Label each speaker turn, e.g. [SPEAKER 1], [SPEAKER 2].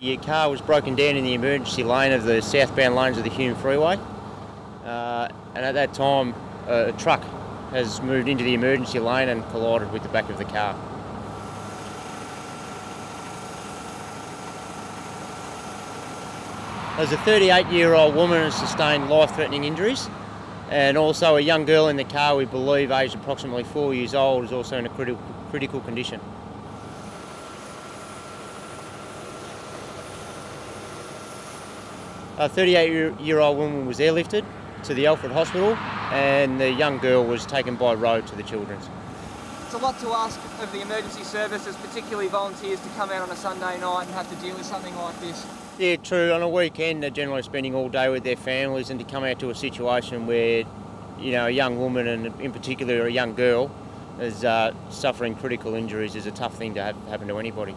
[SPEAKER 1] Your car was broken down in the emergency lane of the southbound lanes of the Hume Freeway, and at that time a truck has moved into the emergency lane and collided with the back of the car. There's a 38-year-old woman who sustained life-threatening injuries, and also a young girl in the car, we believe aged approximately 4 years old, is also in a critical condition. A 38-year-old woman was airlifted to the Alfred Hospital, and the young girl was taken by road to the Children's.
[SPEAKER 2] It's a lot to ask of the emergency services, particularly volunteers, to come out on a Sunday night and have to deal with something like this.
[SPEAKER 1] Yeah, true. On a weekend, they're generally spending all day with their families, and to come out to a situation where, you know, a young woman, and in particular a young girl, is suffering critical injuries is a tough thing to have happen to anybody.